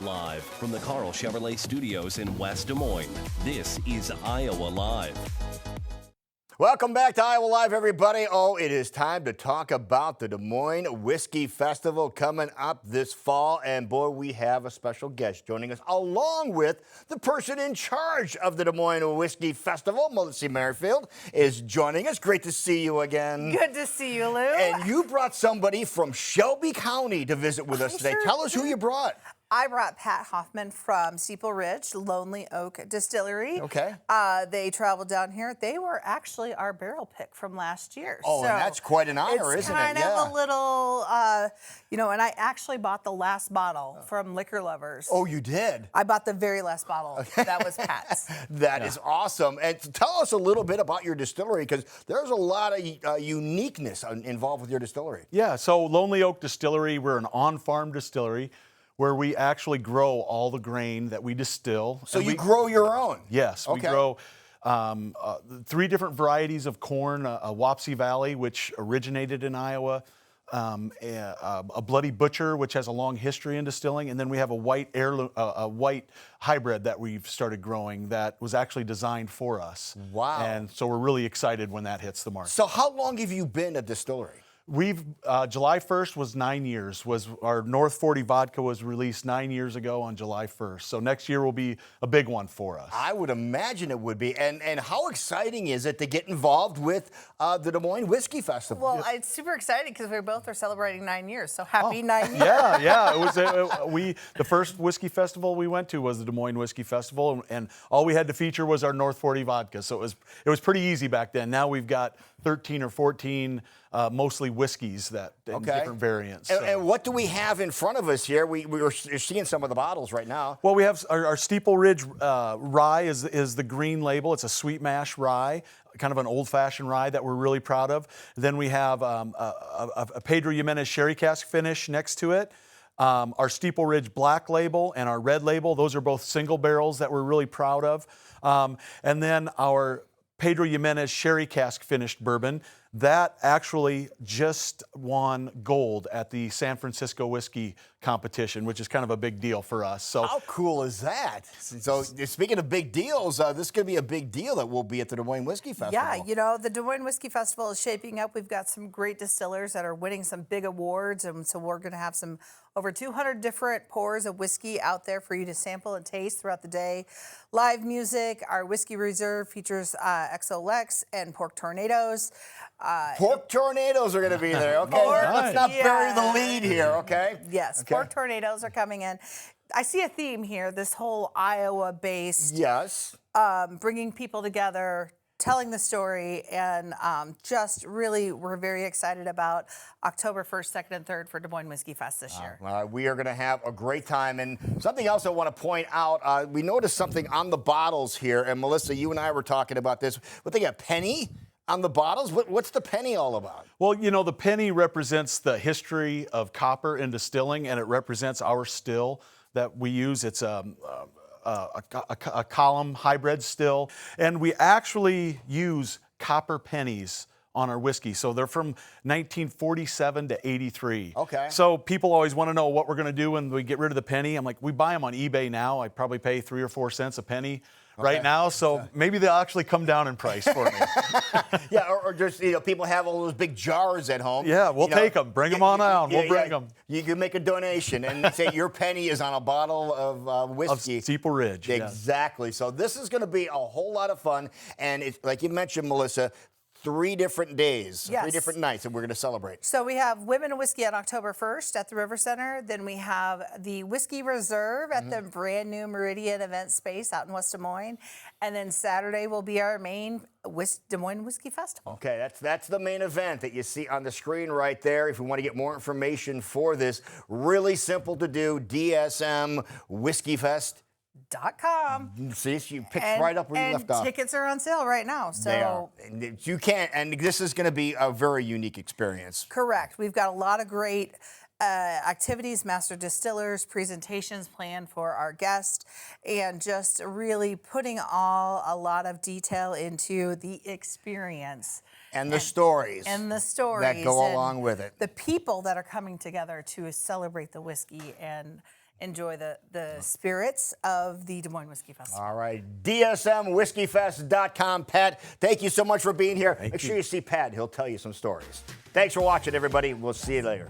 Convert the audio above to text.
Live from the Carl Chevrolet Studios in West Des Moines, this is Iowa Live. Welcome back to Iowa Live, everybody. Oh, it is time to talk about the Des Moines Whiskey Festival coming up this fall. And boy, we have a special guest joining us, along with the person in charge of the Des Moines Whiskey Festival. Melissa Merrifield is joining us. Great to see you again. Good to see you, Lou. And you brought somebody from Shelby County to visit with us today. Sure Tell us who you brought. I brought Pat Hoffman from Steeple Ridge, Lonely Oak Distillery. Okay. They traveled down here. They were actually our barrel pick from last year. Oh, so and that's quite an honor, isn't it? It's kind of a little, and I actually bought the last bottle from Liquor Lovers. Oh, you did? I bought the very last bottle. That was Pat's. That is awesome. And tell us a little bit about your distillery, because there's a lot of uniqueness involved with your distillery. Yeah, so Lonely Oak Distillery, we're an on-farm distillery where we actually grow all the grain that we distill. So you grow your own? Yes, okay. We grow 3 different varieties of corn, a Wapsie Valley, which originated in Iowa, a Bloody Butcher, which has a long history in distilling, and then we have a white white hybrid that we've started growing that was actually designed for us. Wow. And so we're really excited when that hits the market. So how long have you been a distillery? We've July 1st was 9 years. Was our North 40 vodka was released 9 years ago on July 1st. So next year will be a big one for us. I would imagine it would be. And how exciting is it to get involved with the Des Moines Whiskey Festival? Well, it's super exciting because we both are celebrating 9 years. So happy 9 years. Yeah. It was the first whiskey festival we went to was the Des Moines Whiskey Festival, and all we had to feature was our North 40 vodka. So it was pretty easy back then. Now we've got 13 or 14 mostly whiskeys that in different variants. And what do we have in front of us here? We're seeing some of the bottles right now. Well, we have our Steeple Ridge rye is the green label. It's a sweet mash rye, kind of an old-fashioned rye that we're really proud of. Then we have a Pedro Jimenez sherry cask finish next to it. Our Steeple Ridge black label and our red label, those are both single barrels that we're really proud of. And then our Pedro Jimenez sherry cask finished bourbon, that actually just won gold at the San Francisco Whiskey Competition, which is kind of a big deal for us. So how cool is that? So speaking of big deals, this is going to be a big deal that will be at the Des Moines Whiskey Festival. Yeah, the Des Moines Whiskey Festival is shaping up. We've got some great distillers that are winning some big awards, and so we're going to have over 200 different pours of whiskey out there for you to sample and taste throughout the day. Live music, our Whiskey Reserve features XO Lex and Pork Tornadoes. Pork Tornadoes are going to be there, okay? Let's not bury the lead here, okay? Yes, okay. Pork Tornadoes are coming in. I see a theme here, this whole Iowa-based, yes, bringing people together, telling the story, and just really, we're very excited about October 1st, 2nd, and 3rd for Des Moines Whiskey Fest this year. We are going to have a great time. And something else I want to point out, we noticed something on the bottles here, and Melissa, you and I were talking about this. What, they got penny on the bottles? What's the penny all about? Well, the penny represents the history of copper in distilling, and it represents our still that we use. It's a column hybrid still, and we actually use copper pennies on our whiskey. So they're from 1947 to 83. Okay. So people always want to know what we're going to do when we get rid of the penny. I'm like, we buy them on eBay now. I probably pay 3 or 4 cents a penny right now. So maybe they'll actually come down in price for me. Yeah, or just, people have all those big jars at home. Yeah, we'll take them. Bring them on down. We'll bring them. You can make a donation and say your penny is on a bottle of whiskey. Of Steeple Ridge. Exactly. Yes. So this is going to be a whole lot of fun. And it's, like you mentioned, Melissa, 3 different days, yes. 3 different nights that we're going to celebrate. So we have Women in Whiskey on October 1st at the River Center. Then we have the Whiskey Reserve at the brand new Meridian event space out in West Des Moines. And then Saturday will be our main Des Moines Whiskey Festival. Okay, that's the main event that you see on the screen right there. If you want to get more information for this, really simple to do, DSM Whiskey Fest. .com. See, you picked right up where you left off. And tickets are on sale right now. So they are. You can't, and this is going to be a very unique experience. Correct. We've got a lot of great activities, master distillers, presentations planned for our guests, and just really putting a lot of detail into the experience. And the stories. And the stories. That go along with it. The people that are coming together to celebrate the whiskey and enjoy the spirits of the Des Moines Whiskey Festival. All right, dsmwhiskeyfest.com. Pat, thank you so much for being here. Make sure you see Pat. He'll tell you some stories. Thanks for watching, everybody. We'll see you later.